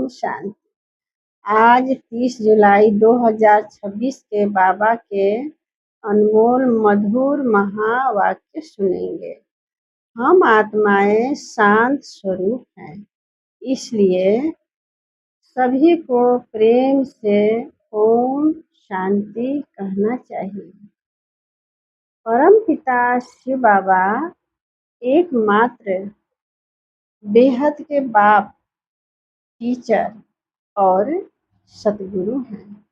शांति। आज 30 जुलाई 2026 के बाबा के अनमोल मधुर महावाक्य सुनेंगे। हम आत्माएं शांत स्वरूप हैं, इसलिए सभी को प्रेम से ओम शांति कहना चाहिए। परमपिता शिव बाबा एकमात्र बेहद के बाप, टीचर और सतगुरु हैं,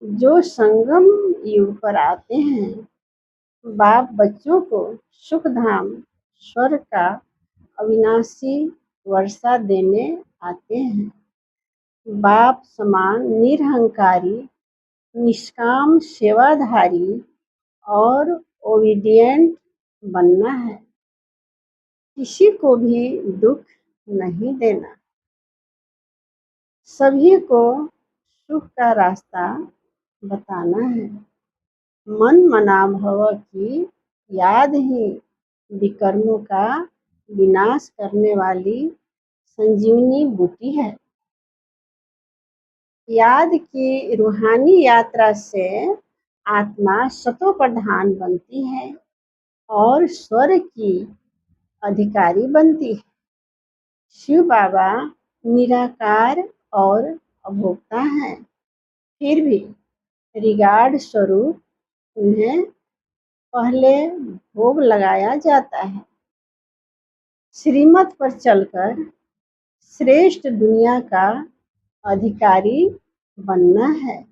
जो संगम युग पर आते हैं। बाप बच्चों को सुख धाम स्वर्ग का अविनाशी वर्षा देने आते हैं। बाप समान निरहंकारी, निष्काम सेवाधारी और ओबीडिएंट बनना है। किसी को भी दुख नहीं देना। सभी को सुख का रास्ता बताना है। मन मना भव की याद ही विकर्मों का विनाश करने वाली संजीवनी बूटी है। याद की रूहानी यात्रा से आत्मा सतो प्रधान बनती है और स्वर्ग की अधिकारी बनती है। शिव बाबा निराकार और अभोक्ता हैं, फिर भी रिगार्ड स्वरूप उन्हें पहले भोग लगाया जाता है। श्रीमत पर चलकर श्रेष्ठ दुनिया का अधिकारी बनना है।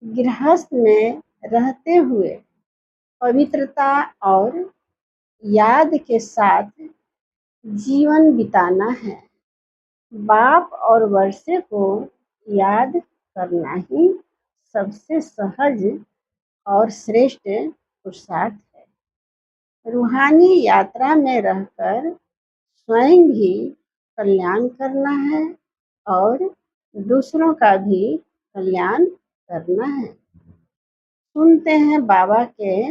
गृहस्थ में रहते हुए पवित्रता और याद के साथ जीवन बिताना है। बाप और वर्षे को याद करना ही सबसे सहज और श्रेष्ठ पुरुषार्थ है। रूहानी यात्रा में रहकर स्वयं भी कल्याण करना है और दूसरों का भी कल्याण करना है। सुनते हैं बाबा के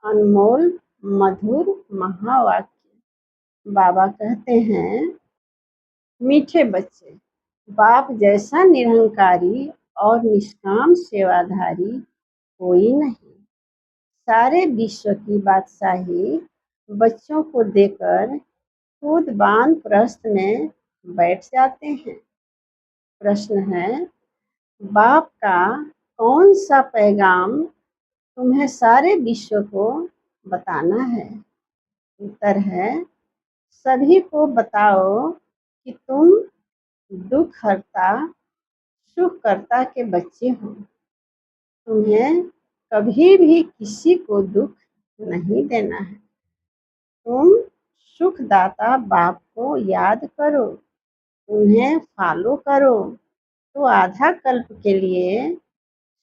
अनमोल मधुर महावाक्य। बाबा कहते हैं, मीठे बच्चे, बाप जैसा निरहंकारी और निष्काम सेवाधारी कोई नहीं। सारे विश्व की बादशाही बच्चों को देकर खुद वानप्रस्थ में बैठ जाते हैं। प्रश्न है, बाप का कौन सा पैगाम तुम्हें सारे विश्व को बताना है? उत्तर है, सभी को बताओ कि तुम दुखहर्ता सुखकर्ता के बच्चे हो। तुम्हें कभी भी किसी को दुख नहीं देना है। तुम सुखदाता बाप को याद करो, उन्हें फॉलो करो, तो आधा कल्प के लिए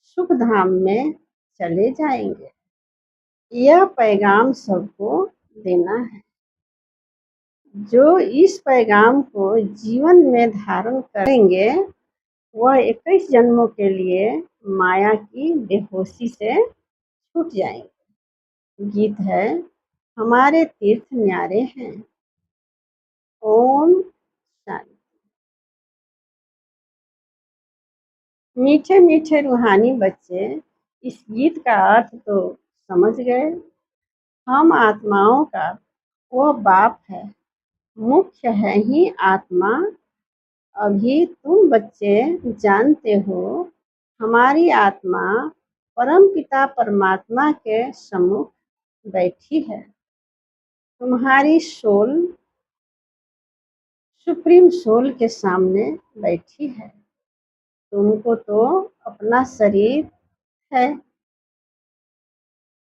सुख धाम में चले जाएंगे। यह पैगाम सबको देना है। जो इस पैगाम को जीवन में धारण करेंगे, वह 21 जन्मों के लिए माया की बेहोशी से छूट जाएंगे। गीत है, हमारे तीर्थ न्यारे हैं। ओम शांति। मीठे मीठे रूहानी बच्चे, इस गीत का अर्थ तो समझ गए। हम आत्माओं का वह बाप है, मुख्य है ही आत्मा। अभी तुम बच्चे जानते हो, हमारी आत्मा परमपिता परमात्मा के सम्मुख बैठी है। तुम्हारी सोल सुप्रीम सोल के सामने बैठी है। तुमको तो अपना शरीर है,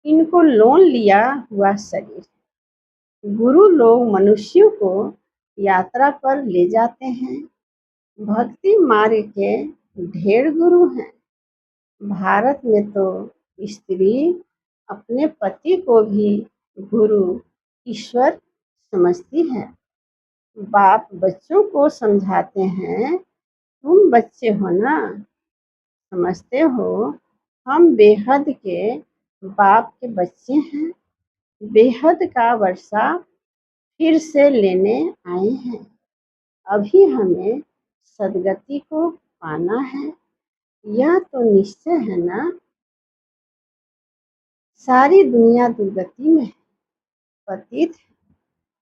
इनको लोन लिया हुआ शरीर। गुरु लोग मनुष्यों को यात्रा पर ले जाते हैं। भक्ति मार्ग के ढेर गुरु हैं। भारत में तो स्त्री अपने पति को भी गुरु ईश्वर समझती है। बाप बच्चों को समझाते हैं, तुम बच्चे हो ना, समझते हो हम बेहद के बाप के बच्चे हैं। बेहद का वर्षा फिर से लेने आए हैं। अभी हमें सदगति को पाना है, यह तो निश्चय है ना। सारी दुनिया दुर्गति में है, पतित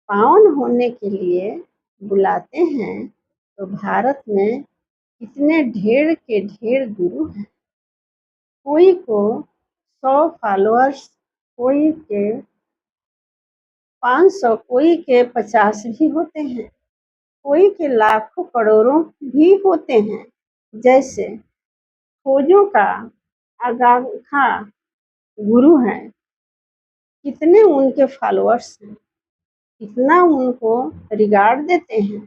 पावन होने के लिए बुलाते हैं। तो भारत में इतने ढेर के ढेर गुरु हैं। कोई को 100 फॉलोअर्स, कोई के 500, कोई के 50 भी होते हैं, कोई के लाखों करोड़ों भी होते हैं। जैसे खोजों का आगाखा गुरु हैं, कितने उनके फॉलोअर्स हैं, कितना उनको रिगार्ड देते हैं।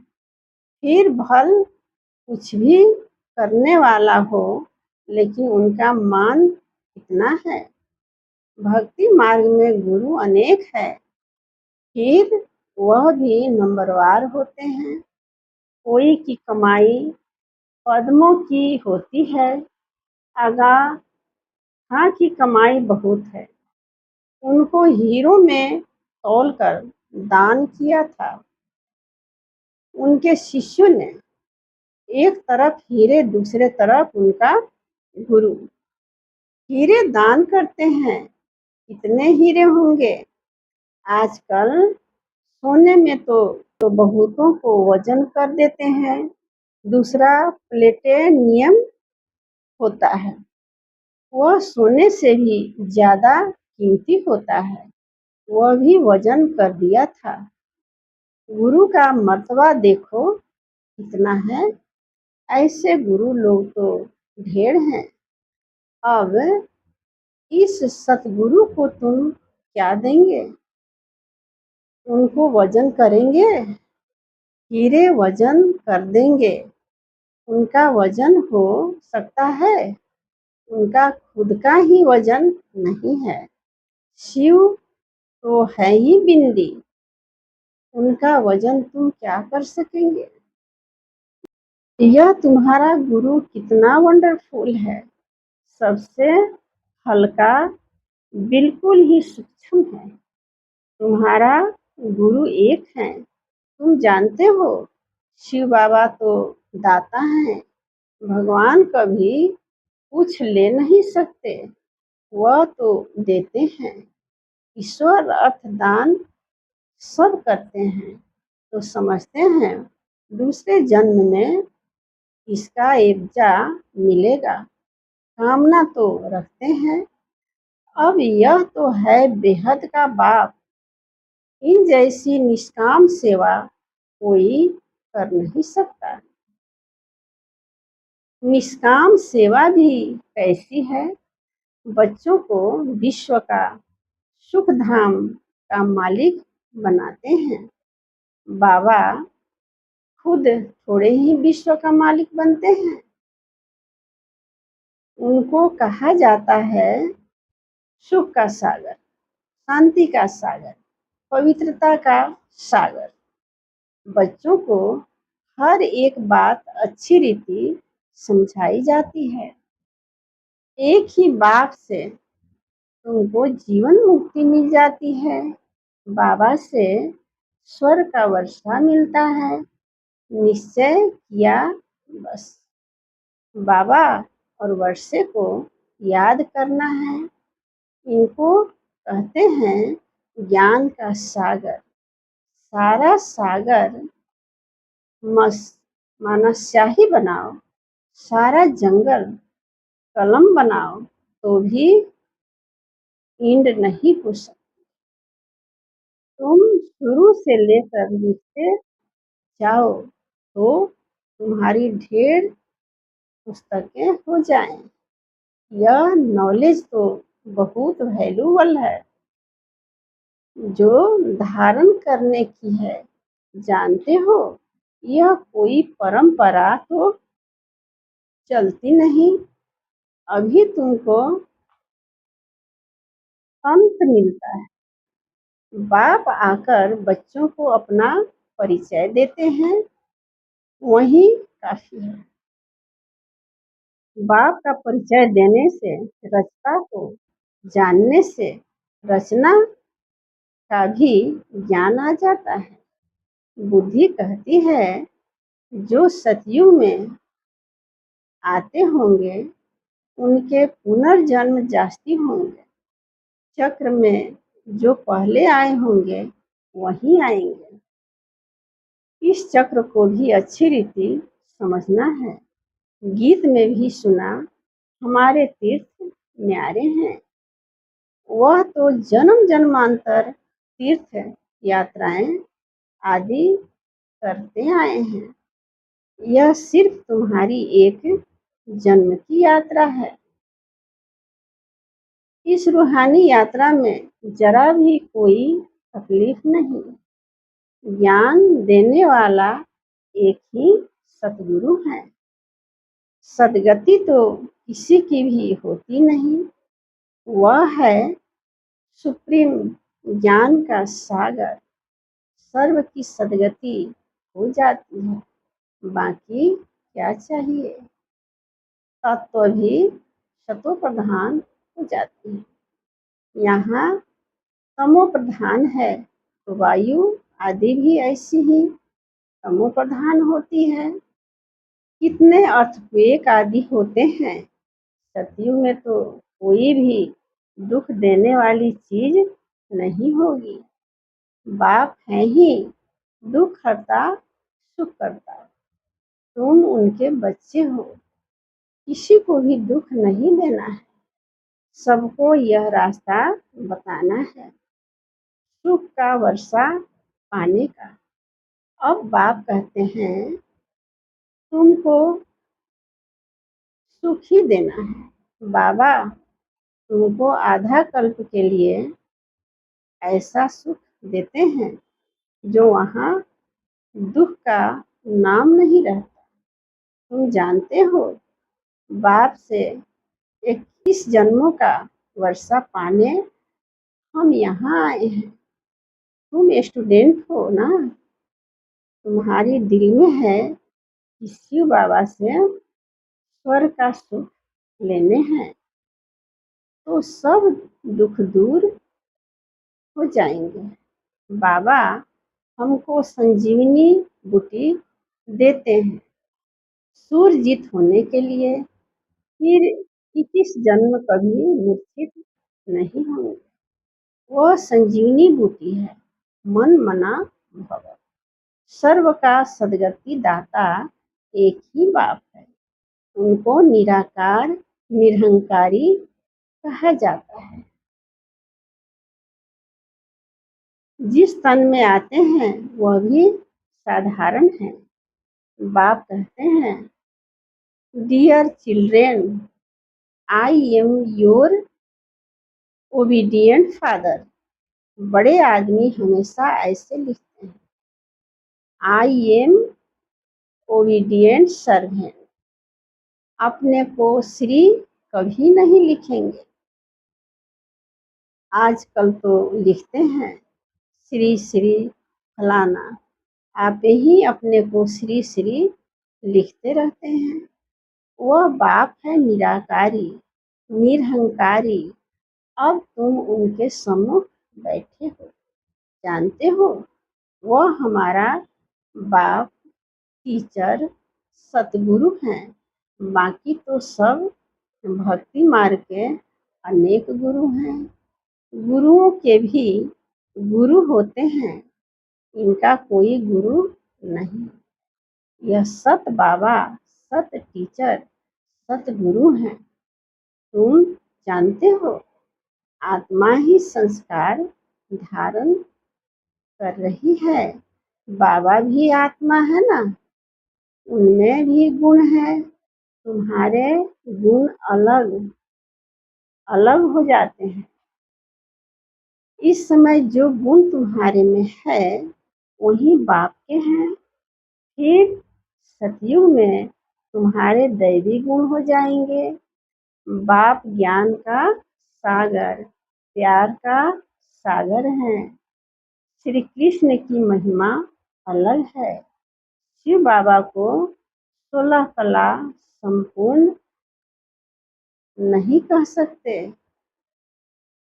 फिर भल कुछ भी करने वाला हो, लेकिन उनका मान कितना है। भक्ति मार्ग में गुरु अनेक है, फिर वह भी नंबरवार होते हैं। कोई की कमाई पद्मों की होती है, आगाखा की कमाई बहुत है। उनको हीरो में तौलकर दान किया था। उनके शिष्यों ने एक तरफ हीरे, दूसरे तरफ उनका गुरु। हीरे दान करते हैं, कितने हीरे होंगे। आजकल सोने में तो बहुतों को वजन कर देते हैं। दूसरा प्लेटिनियम होता है, वह सोने से भी ज्यादा कीमती होता है, वह भी वजन कर दिया था। गुरु का मर्तबा देखो कितना है। ऐसे गुरु लोग तो ढेर हैं। अब इस सतगुरु को तुम क्या देंगे? उनको वजन करेंगे? हीरे वजन कर देंगे। उनका वजन हो सकता है, उनका खुद का ही वजन नहीं है। शिव तो है ही बिंदी, उनका वजन तुम क्या कर सकेंगे। यह तुम्हारा गुरु कितना वंडरफुल है, सबसे हल्का, बिल्कुल ही सूक्ष्म है। तुम्हारा गुरु एक है, तुम जानते हो। शिव बाबा तो दाता हैं, भगवान कभी कुछ ले नहीं सकते, वह तो देते हैं। ईश्वर अर्थ दान सब करते हैं, तो समझते हैं दूसरे जन्म में इसका एवजा मिलेगा। कामना तो रखते हैं। अब यह तो है बेहद का बाप, इन जैसी निष्काम सेवा कोई कर नहीं सकता। निष्काम सेवा भी कैसी है। बच्चों को विश्व का सुख धाम का मालिक बनाते हैं। बाबा खुद थोड़े ही विश्व का मालिक बनते हैं। उनको कहा जाता है सुख का सागर, शांति का सागर, पवित्रता का सागर। बच्चों को हर एक बात अच्छी रीति समझाई जाती है। एक ही बात से तुमको जीवन मुक्ति मिल जाती है। बाबा से स्वर्ग का वर्षा मिलता है। निश्चय किया बस, बाबा और वर्षे को याद करना है। इनको कहते हैं ज्ञान का सागर। सारा सागर मस्त माना स्याही बनाओ, सारा जंगल कलम बनाओ, तो भी इंड नहीं हो सकता। तुम शुरू से लेकर लिखते जाओ तो तुम्हारी ढेर पुस्तकें हो जाएं। यह नॉलेज तो बहुत वैल्यूबल है, जो धारण करने की है। जानते हो, यह कोई परंपरा तो चलती नहीं। अभी तुमको अंत मिलता है। बाप आकर बच्चों को अपना परिचय देते हैं, वही काफी है। बाप का परिचय देने से, रचना को जानने से रचना का भी ज्ञान आ जाता है। बुद्धि कहती है जो सतयुग में आते होंगे उनके पुनर्जन्म जास्ती होंगे। चक्र में जो पहले आए होंगे वही आएंगे। इस चक्र को भी अच्छी रीति समझना है। गीत में भी सुना हमारे तीर्थ न्यारे हैं। वह तो जन्म जन्मांतर तीर्थ यात्राएं आदि करते आए हैं। यह सिर्फ तुम्हारी एक जन्म की यात्रा है। इस रूहानी यात्रा में जरा भी कोई तकलीफ नहीं। ज्ञान देने वाला एक ही सतगुरु है। सदगति तो किसी की भी होती नहीं। वह है सुप्रीम ज्ञान का सागर। सर्व की सदगति हो जाती है। बाकी क्या चाहिए? तत्व भी सतो प्रधान हो जाती है। यहाँ तमो प्रधान है तो वायु आदि भी ऐसी ही तमो प्रधान होती है। कितने अर्थक्वेक आदि होते हैं। सतयुग में तो कोई भी दुख देने वाली चीज नहीं होगी। बाप है ही दुख हरता सुख करता। तुम उनके बच्चे हो। किसी को भी दुख नहीं देना है। सबको यह रास्ता बताना है सुख का वर्षा पाने का। अब बाप कहते हैं तुमको सुख ही देना है। बाबा तुमको आधा कल्प के लिए ऐसा सुख देते हैं जो वहाँ दुख का नाम नहीं रहता। तुम जानते हो बाप से 21 जन्मों का वर्षा पाने हम यहाँ आए हैं। तुम स्टूडेंट हो ना। तुम्हारी दिल में है कि शिव बाबा से स्वर्ग का सुख लेने हैं तो सब दुख दूर हो जाएंगे। बाबा हमको संजीवनी बूटी देते हैं सूरजीत होने के लिए। फिर 21 जन्म कभी मूर्छित नहीं होंगे। वह संजीवनी बूटी है मन मना भव। सर्व का सदगति दाता एक ही बाप है। उनको निराकार निरहंकारी कहा जाता है। जिस तन में आते हैं वह भी साधारण है। बाप कहते हैं dear children I am your obedient father. बड़े आदमी हमेशा ऐसे लिखते हैं आई एम ओबीडियंट सर्वेंट। अपने को श्री कभी नहीं लिखेंगे। आजकल तो लिखते हैं श्री श्री फलाना। आप ही अपने को श्री श्री लिखते रहते हैं। वह बाप है निराकारी निरहंकारी। अब तुम उनके सम्मुख बैठे हो। जानते हो वह हमारा बाप टीचर सतगुरु हैं। बाकी तो सब भक्ति मार्ग के अनेक गुरु हैं। गुरुओं के भी गुरु होते हैं। इनका कोई गुरु नहीं। यह सत बाबा सत टीचर सतगुरु हैं। तुम जानते हो आत्मा ही संस्कार धारण कर रही है। बाबा भी आत्मा है ना। उनमें भी गुण है। तुम्हारे गुण अलग अलग हो जाते हैं। इस समय जो गुण तुम्हारे में है वही बाप के हैं। फिर सतयुग में तुम्हारे दैवी गुण हो जाएंगे। बाप ज्ञान का सागर प्यार का सागर है। श्री कृष्ण की महिमा अलग है। शिव बाबा को 16 कला संपूर्ण नहीं कह सकते।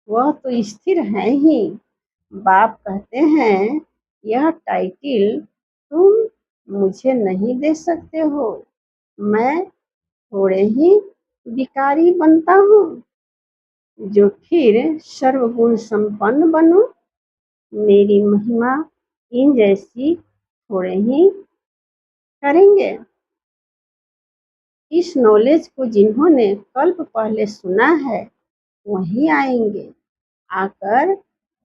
वह तो स्थिर है ही। बाप कहते हैं यह टाइटिल तुम मुझे नहीं दे सकते हो। मैं थोड़े ही भिखारी बनता हूँ जो फिर सर्वगुण संपन्न बनूं। मेरी महिमा इन जैसी थोड़े ही करेंगे। इस नॉलेज को जिन्होंने कल्प पहले सुना है वही आएंगे, आकर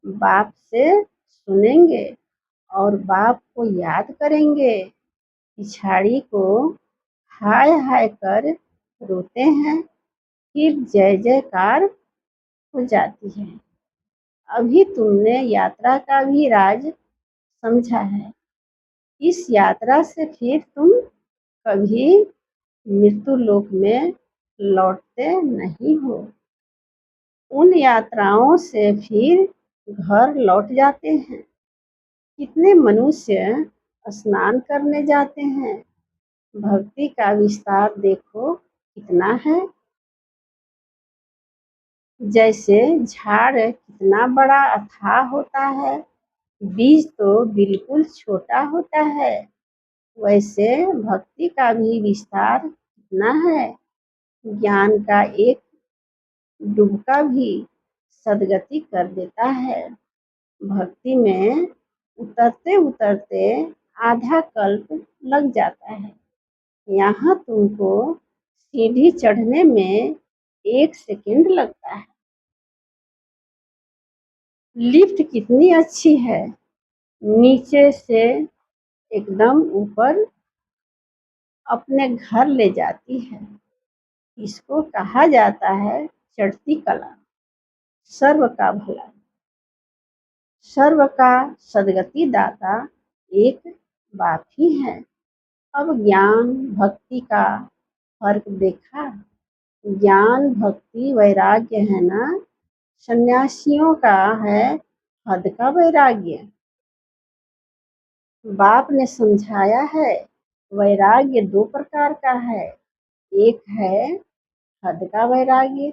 बाप से सुनेंगे और बाप को याद करेंगे। पिछाड़ी को हाय हाय कर रोते हैं, फिर जय जयकार हो जाती है। अभी तुमने यात्रा का भी राज समझा है। इस यात्रा से फिर तुम कभी मृत्यु लोक में लौटते नहीं हो। उन यात्राओं से फिर घर लौट जाते हैं। कितने मनुष्य स्नान करने जाते हैं। भक्ति का विस्तार देखो कितना है। जैसे झाड़ कितना बड़ा अथाह होता है, बीज तो बिल्कुल छोटा होता है, वैसे भक्ति का भी विस्तार कितना है। ज्ञान का एक डुबका भी सदगति कर देता है। भक्ति में उतरते उतरते आधा कल्प लग जाता है। यहाँ तुमको सीढ़ी चढ़ने में 1 सेकंड लगता है। लिफ्ट कितनी अच्छी है, नीचे से एकदम ऊपर अपने घर ले जाती है। इसको कहा जाता है चढ़ती कला। सर्व का भला, सर्व का सदगति दाता एक बाप ही है। अब ज्ञान भक्ति का फर्क देखा। ज्ञान भक्ति वैराग्य है ना, सन्यासियों का है हद का वैराग्य। बाप ने समझाया है वैराग्य 2 प्रकार का है। एक है हद का वैराग्य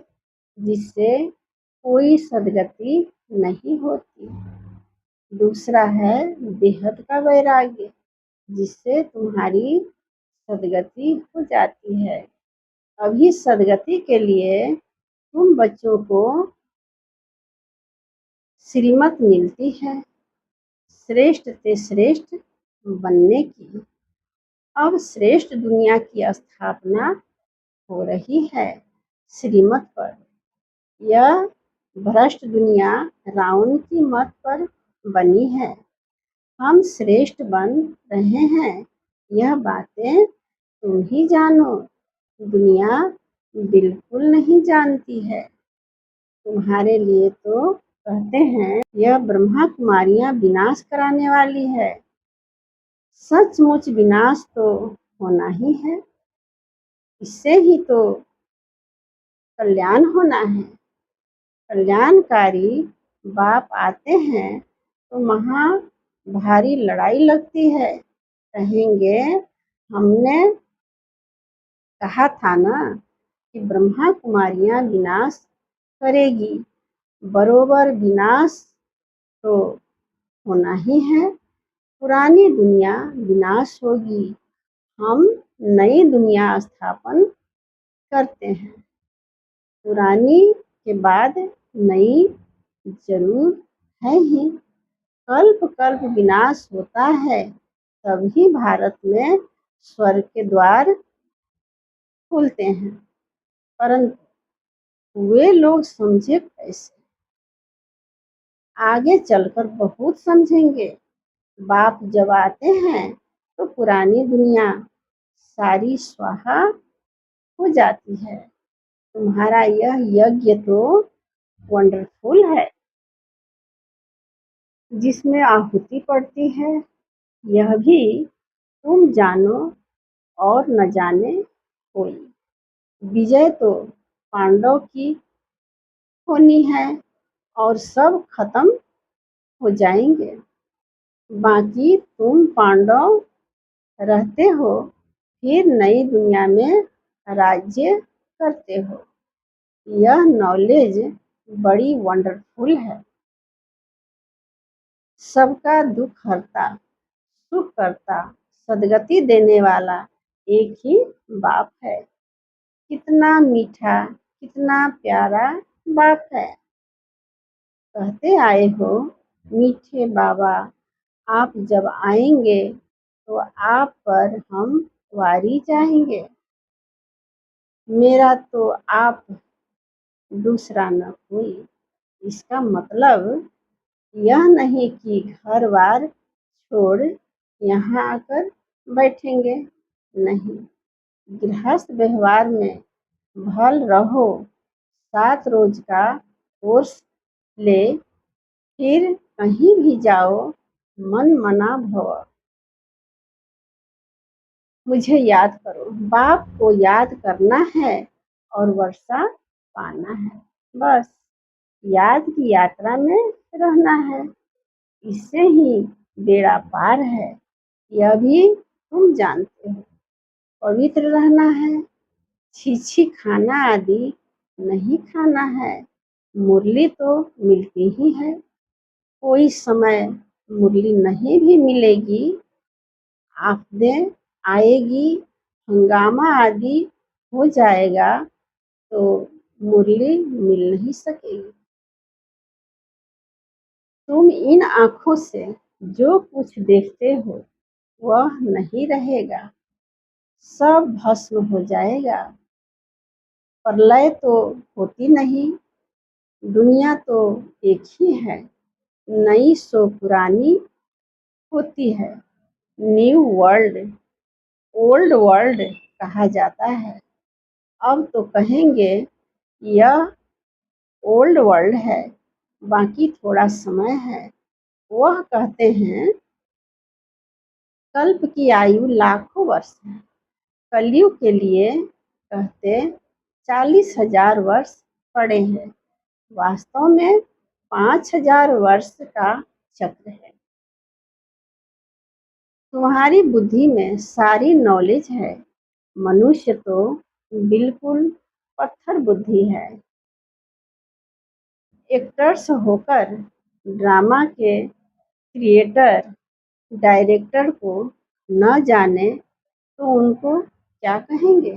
जिससे कोई सदगति नहीं होती। दूसरा है बेहद का वैराग्य जिससे तुम्हारी सदगति हो जाती है। अभी सदगति के लिए तुम बच्चों को श्रीमत मिलती है श्रेष्ठ से श्रेष्ठ बनने की। अब श्रेष्ठ दुनिया की स्थापना हो रही है श्रीमत पर। यह भ्रष्ट दुनिया रावण की मत पर बनी है। हम श्रेष्ठ बन रहे हैं, यह बातें तुम ही जानो। दुनिया बिल्कुल नहीं जानती है। तुम्हारे लिए तो कहते हैं यह ब्रह्मा कुमारियां विनाश कराने वाली है। सचमुच विनाश तो होना ही है, इससे ही तो कल्याण होना है। कल्याणकारी बाप आते हैं तो महा भारी लड़ाई लगती है। कहेंगे हमने कहा था ना कि ब्रह्मा कुमारियां विनाश करेगी। बरोबर विनाश तो होना ही है। पुरानी दुनिया विनाश होगी, हम नई दुनिया स्थापन करते हैं। पुरानी के बाद नई जरूर है ही। कल्प कल्प विनाश होता है, तभी भारत में स्वर्ग के द्वार खुलते हैं। परंतु वे लोग समझे कैसे? आगे चलकर बहुत समझेंगे। बाप जब आते हैं तो पुरानी दुनिया सारी स्वाहा हो जाती है। तुम्हारा यह यज्ञ तो वंडरफुल है जिसमें आहुति पड़ती है। यह भी तुम जानो और न जाने कोई। विजय तो पांडव की होनी है और सब खत्म हो जाएंगे। बाकी तुम पांडव रहते हो, फिर नई दुनिया में राज्य करते हो। यह नॉलेज बड़ी वंडरफुल है। सबका दुख हरता, सुख करता, सदगति देने वाला एक ही बाप है। कितना मीठा, कितना प्यारा बाप है। कहते आए हो मीठे बाबा, आप जब आएंगे तो आप पर हम वारी जाएंगे। मेरा तो आप दूसरा न कोई। इसका मतलब यह नहीं कि घर बार छोड़ यहाँ आकर बैठेंगे, नहीं। गृहस्थ व्यवहार में भल रहो, 7 रोज का कोर्स ले, फिर कहीं भी जाओ मन मना भव। मुझे याद करो, बाप को याद करना है और वर्षा पाना है। बस याद की यात्रा में रहना है, इससे ही बेड़ा पार है। यह भी तुम जानते हो। पवित्र रहना है, छीछी खाना आदि नहीं खाना है। मुरली तो मिलती ही है, कोई समय मुरली नहीं भी मिलेगी, आफतें आएगी, हंगामा आदि हो जाएगा तो मुरली मिल नहीं सकेगी। तुम इन आँखों से जो कुछ देखते हो वह नहीं रहेगा, सब भस्म हो जाएगा। प्रलय तो होती नहीं, दुनिया तो एक ही है, नई सो पुरानी होती है। न्यू वर्ल्ड ओल्ड वर्ल्ड कहा जाता है। अब तो कहेंगे यह ओल्ड वर्ल्ड है, बाकी थोड़ा समय है। वह कहते हैं कल्प की आयु लाखों वर्ष है, कलयुग के लिए कहते 40,000 वर्ष पड़े हैं। वास्तव में 5,000 वर्ष का चक्र है। तुम्हारी बुद्धि में सारी नॉलेज है, मनुष्य तो बिल्कुल पत्थर बुद्धि है। एक्टर्स होकर ड्रामा के क्रिएटर डायरेक्टर को न जाने तो उनको क्या कहेंगे।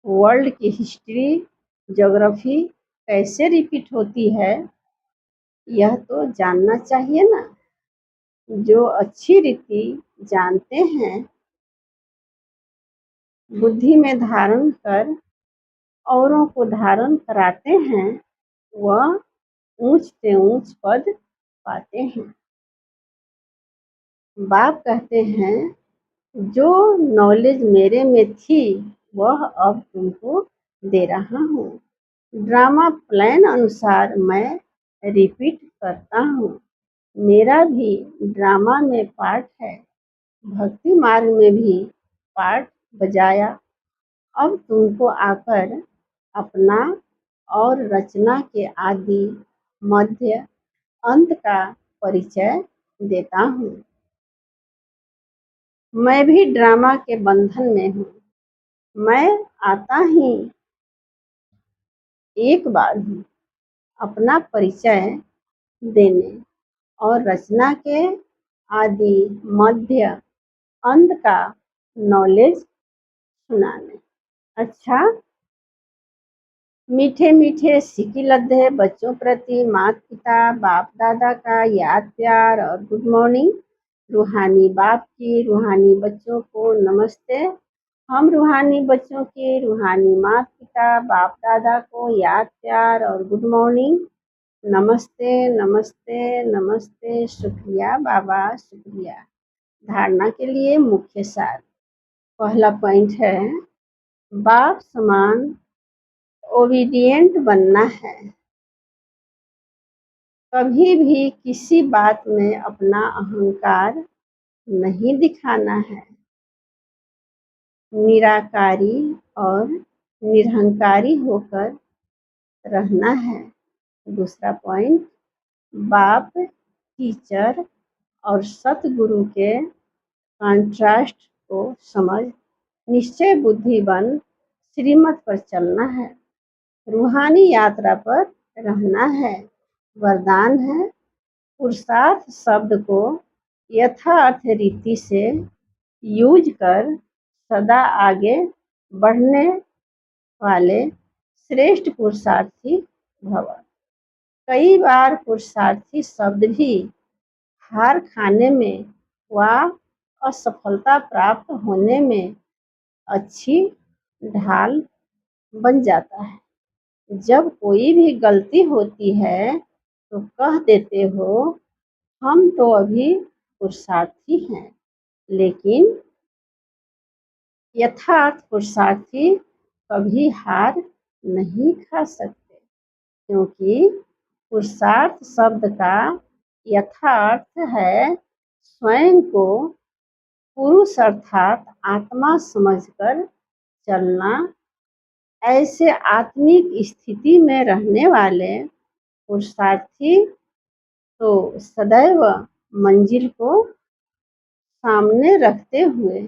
वर्ल्ड की हिस्ट्री ज्योग्राफी कैसे रिपीट होती है यह तो जानना चाहिए ना। जो अच्छी रीति जानते हैं, बुद्धि में धारण कर औरों को धारण कराते हैं, वह ऊंच से ऊंच पद पाते हैं। बाप कहते हैं जो नॉलेज मेरे में थी वह अब तुमको दे रहा हूँ। ड्रामा प्लान अनुसार मैं रिपीट करता हूँ। मेरा भी ड्रामा में पार्ट है, भक्ति मार्ग में भी पार्ट बजाया। अब तुमको आकर अपना और रचना के आदि मध्य अंत का परिचय देता हूँ। मैं भी ड्रामा के बंधन में हूँ। मैं आता ही एक बार हूँ अपना परिचय देने और रचना के आदि मध्य अंत का नॉलेज सुनाने। अच्छा, मीठे मीठे सिकी लद्दे बच्चों प्रति माता पिता बाप दादा का याद प्यार और गुड मॉर्निंग। रूहानी बाप की रूहानी बच्चों को नमस्ते। हम रूहानी बच्चों के रूहानी माता पिता बाप दादा को याद प्यार और गुड मॉर्निंग। नमस्ते नमस्ते नमस्ते। शुक्रिया बाबा, शुक्रिया। धारणा के लिए मुख्य सार। पहला पॉइंट है बाप समान ओबीडिएंट बनना है। कभी भी किसी बात में अपना अहंकार नहीं दिखाना है। निराकारी और निरहंकारी होकर रहना है। दूसरा पॉइंट, बाप, टीचर और सतगुरु के कॉन्ट्रास्ट को समझ निश्चय बुद्धि बन श्रीमत पर चलना है। रूहानी यात्रा पर रहना है। वरदान है पुरुषार्थ शब्द को यथार्थ रीति से यूज कर सदा आगे बढ़ने वाले श्रेष्ठ पुरुषार्थी भव। कई बार पुरुषार्थी शब्द भी हार खाने में व असफलता प्राप्त होने में अच्छी ढाल बन जाता है। जब कोई भी गलती होती है तो कह देते हो, हम तो अभी पुरुषार्थी हैं, लेकिन यथार्थ पुरुषार्थी कभी हार नहीं खा सकते, क्योंकि पुरुषार्थ शब्द का यथार्थ है स्वयं को पुरुष अर्थात आत्मा समझकर चलना। ऐसे आत्मिक स्थिति में रहने वाले पुरुषार्थी तो सदैव मंजिल को सामने रखते हुए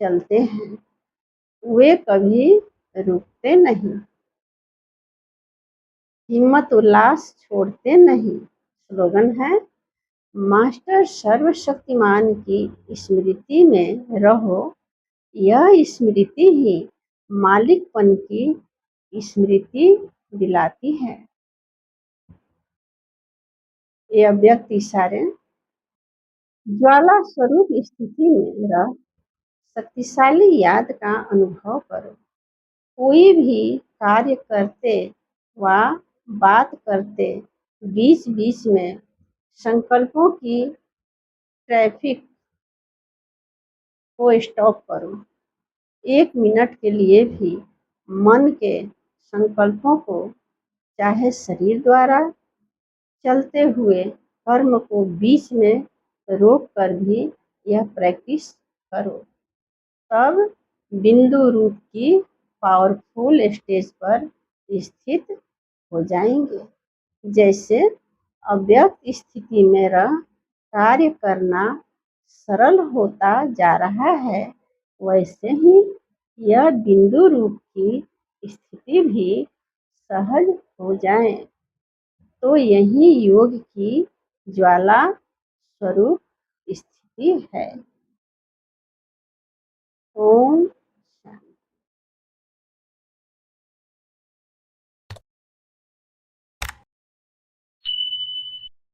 चलते हैं, वे कभी रुकते नहीं, हिम्मत उल्लास छोड़ते नहीं। स्लोगन है, मास्टर सर्वशक्तिमान की स्मृति में रहो, यह स्मृति ही मालिकपन की स्मृति दिलाती है। ये अव्यक्त इशारे। ज्वाला स्वरूप स्थिति में रह शक्तिशाली याद का अनुभव करो। कोई भी कार्य करते व बात करते बीच बीच में संकल्पों की ट्रैफिक को स्टॉप करो। 1 मिनट के लिए भी मन के संकल्पों को, चाहे शरीर द्वारा चलते हुए कर्म को, बीच में रोक कर भी यह प्रैक्टिस करो। तब बिंदु रूप की पावरफुल स्टेज पर स्थित हो जाएंगे। जैसे अव्यक्त स्थिति में रह कार्य करना सरल होता जा रहा है, वैसे ही यह बिंदु रूप की स्थिति भी सहज हो जाए, तो यही योग की ज्वाला स्वरूप स्थिति है।